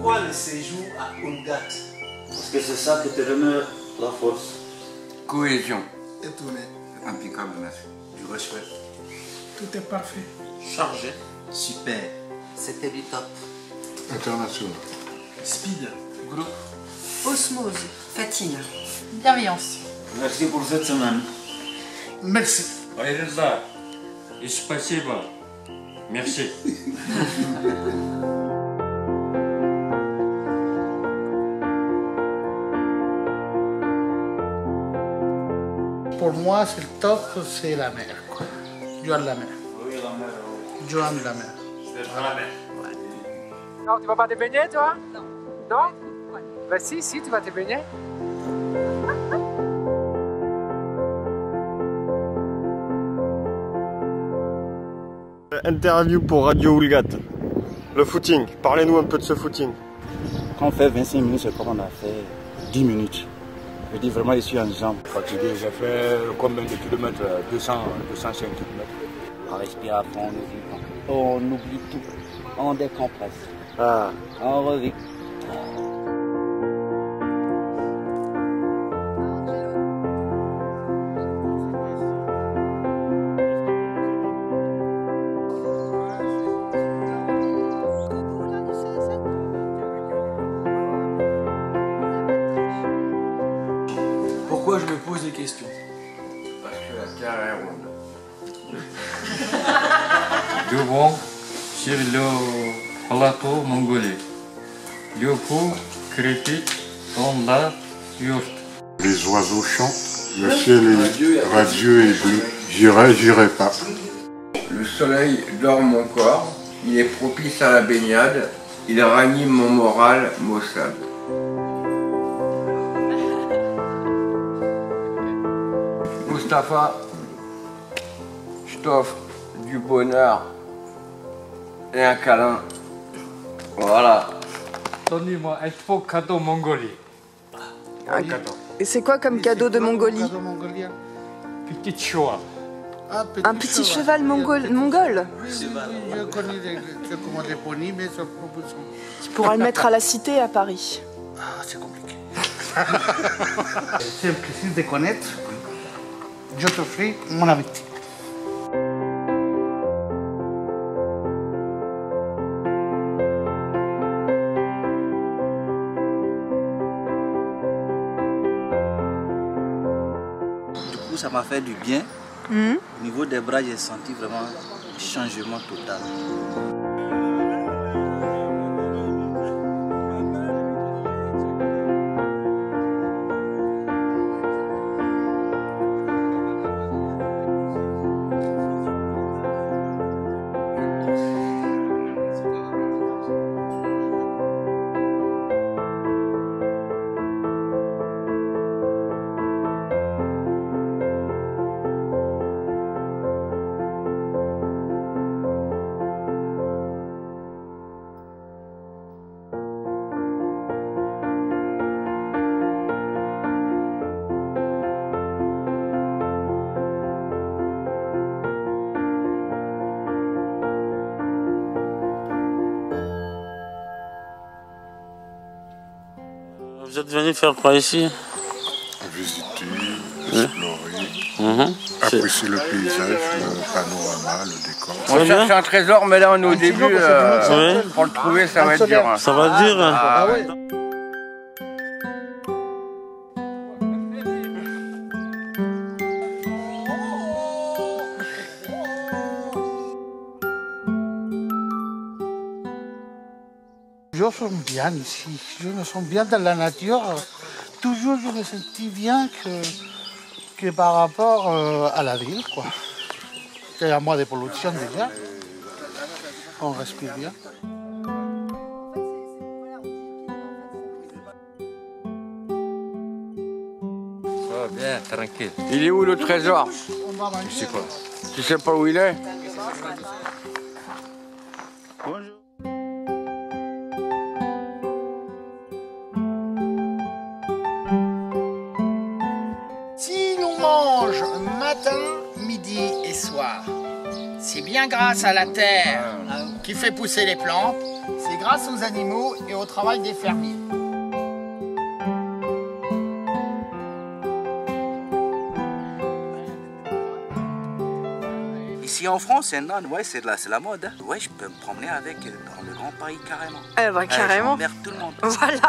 Pourquoi le séjour à Oulgat? Parce que c'est ça qui te donne la force. Cohésion. Étonné. Impeccable, merci. Du respect. Tout est parfait. Chargé. Super. C'était du top. International. Speed. Groupe. Osmose, fatigue. Bienveillance. Merci pour cette semaine. Merci. Ayrıca и спасибо. Merci. Pour moi, c'est le top, c'est la mer. Quoi. Joan de la mer. Oui, la mer. Joan de la mer. C'est la mer. Non, tu vas pas te baigner, toi? Non. Non? Ouais. Bah si, tu vas te baigner. Interview pour Radio Oulgat. Le footing, parlez-nous un peu de ce footing. Quand on fait 25 minutes, c'est comme on a fait 10 minutes. Je dis vraiment, je suis en jambes. Fatigué, j'ai fait combien de kilomètres? 205 km. On respire à fond, on oublie tout. On décompresse. Ah. On revit. Pourquoi je me pose des questions? Parce que la terre est ronde. Devant sur le plateau Mongolie. Le fou crépite dans la yourte. Les oiseaux chantent, le ciel est radieux et bleu. J'irai pas. Le soleil dort mon corps, il est propice à la baignade, il ranime mon moral maussade. Mustapha, je t'offre du bonheur et un câlin. Voilà. Donnez-moi un faux cadeau Mongolie. Un cadeau. Et c'est quoi comme cadeau de Mongolie? Cadeau mongolien. Petite cheval. Ah, Un petit cheval mongol? Oui, je connais des commandes des ponis, mais ça propose. Tu pourras le mettre à la cité à Paris. Ah, c'est compliqué. C'est un plaisir de connaître. Je te fais mon amitié. Du coup, ça m'a fait du bien. Au niveau des bras, j'ai senti vraiment un changement total. Vous êtes venu faire quoi ici? Visiter, explorer, apprécier le paysage, le panorama, le décor. On cherche un trésor, mais là on est au début. Pour le trouver, ça va être dur. Ça va dur. Ah, ouais. Je me sens bien ici, je me sens bien dans la nature. Toujours je me sentis bien que par rapport à la ville, quoi. Il y a moins de pollution déjà. On respire bien. Ça va bien, tranquille. Il est où le trésor? Tu sais quoi? Tu sais pas où il est? Bonjour. Si l'on mange matin, midi et soir, c'est bien grâce à la terre qui fait pousser les plantes, c'est grâce aux animaux et au travail des fermiers. Ici en France, un âne, ouais, c'est la mode. Hein. Ouais, je peux me promener avec dans le Grand Paris carrément. Ah bah carrément. J'emmerde tout le monde. Voilà.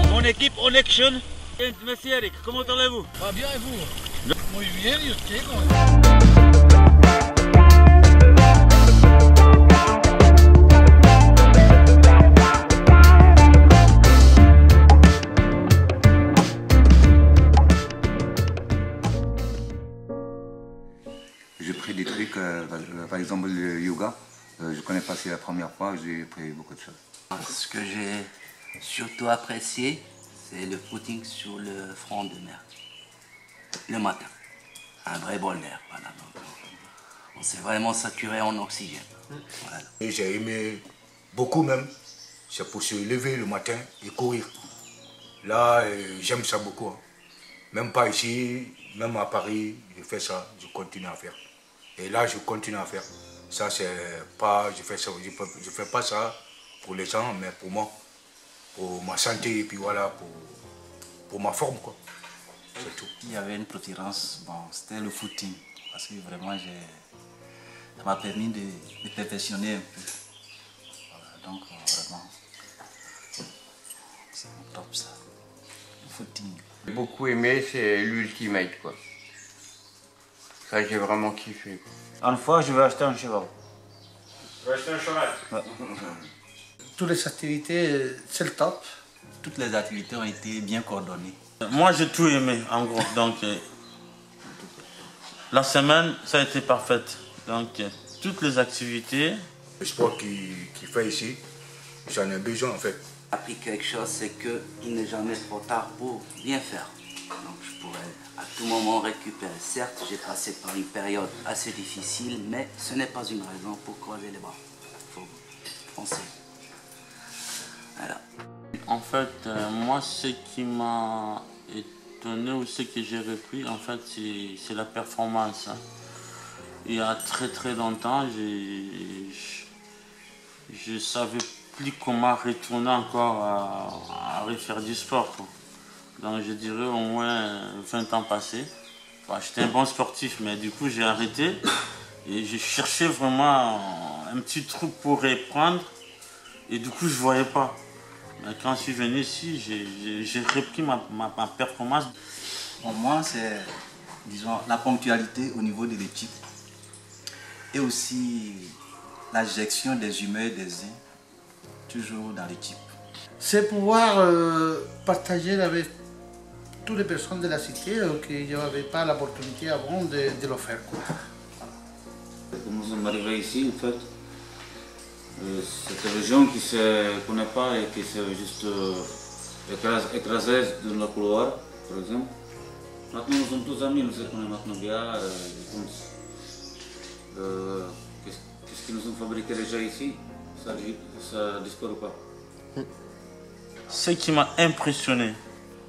Mon équipe en action. Merci Eric, comment allez-vous? Bien et vous? Muy bien, ¿y usted? J'ai pris des trucs, par exemple le yoga. Je ne connais pas, c'est la première fois, j'ai pris beaucoup de choses. Ce que j'ai surtout apprécié, c'est le footing sur le front de mer. Le matin. Un vrai bol d'air. Voilà. Donc, on s'est vraiment saturé en oxygène. Voilà. J'ai aimé beaucoup même. C'est pour se lever le matin et courir. Là, j'aime ça beaucoup. Hein. Même pas ici, même à Paris, je fais ça, je continue à faire. Et là, je continue à faire. Ça, c'est pas, je fais pas ça pour les gens, mais pour moi, pour ma santé et puis voilà, pour ma forme, quoi. C'est tout. Il y avait une préférence, bon, c'était le footing, parce que vraiment, ça m'a permis de perfectionner un peu. Voilà, donc, vraiment, c'est top ça, le footing. J'ai beaucoup aimé, c'est l'ultimate, quoi. Ça, j'ai vraiment kiffé, quoi. Une fois, je vais acheter un cheval. Tu vas acheter un cheval? Ouais. Toutes les activités, c'est le top. Toutes les activités ont été bien coordonnées. Moi, j'ai tout aimé, en gros. Donc, la semaine, ça a été parfaite. Donc, toutes les activités. Le sport qu'il fait ici, j'en ai besoin, en fait. J'ai appris quelque chose, c'est qu'il n'est jamais trop tard pour bien faire. Donc, je pourrais à tout moment récupérer. Certes, j'ai passé par une période assez difficile, mais ce n'est pas une raison pour croiser les bras. Il faut foncer. Voilà. En fait, moi, ce qui m'a étonné ou ce que j'ai repris, en fait, c'est la performance. Il y a très longtemps, je savais plus comment retourner encore à refaire du sport, quoi. Donc je dirais au moins 20 ans passés. Enfin, j'étais un bon sportif, mais du coup j'ai arrêté et je cherchais vraiment un petit truc pour reprendre et du coup je ne voyais pas. Mais quand je suis venu ici, j'ai repris ma performance. Pour moi, c'est, disons, la ponctualité au niveau de l'équipe et aussi la gestion des humeurs des uns, toujours dans l'équipe. C'est pouvoir partager avec toutes les personnes de la cité qui n'avaient pas l'opportunité avant de le faire. Nous sommes arrivés ici, en fait, cette région qui ne se connaît pas et qui s'est juste écrasée dans le couloir, par exemple. Maintenant, nous sommes tous amis, nous se connaissons maintenant bien. Qu'est-ce ce que nous avons fabriqué déjà ici, ça ne disparaît pas. Ce qui m'a impressionné,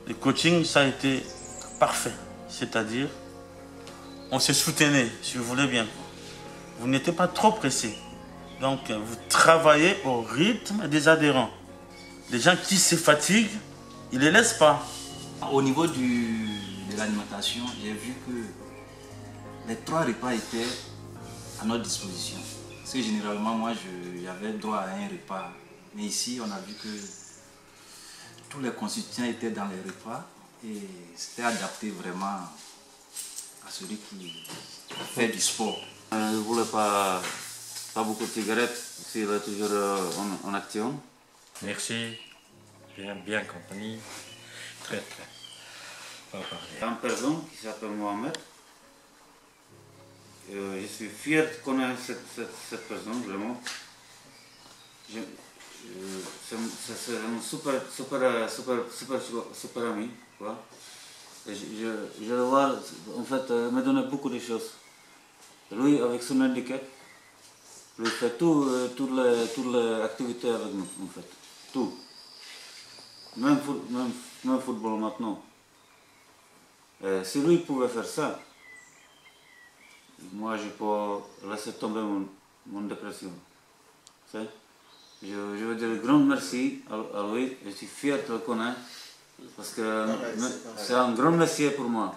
le coaching, ça a été parfait. C'est-à-dire, on se soutenait, si vous voulez bien. Vous n'étiez pas trop pressé. Donc, vous travaillez au rythme des adhérents. Les gens qui se fatiguent, ils ne les laissent pas. Au niveau de l'alimentation, j'ai vu que les 3 repas étaient à notre disposition. Parce que généralement, moi, j'avais droit à un repas. Mais ici, on a vu que tous les constituants étaient dans les repas et c'était adapté vraiment à celui qui fait du sport. Je ne voulais pas beaucoup de cigarettes, s'il est toujours en action. Merci, bien compagnie, très. Il y a une personne qui s'appelle Mohamed. Je suis fier de connaître cette personne, vraiment. C'est un super ami. Quoi. Et je vais voir, en fait, il m'a donné beaucoup de choses. Lui, avec son handicap, lui fait toutes les activités avec nous, en fait. Tout. Même football maintenant. Et si lui pouvait faire ça, moi je peux laisser tomber mon dépression. Je veux dire un grand merci à lui, je suis fier de le connaître, parce que c'est un grand métier pour moi.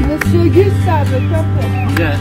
Monsieur Gustave, Bien.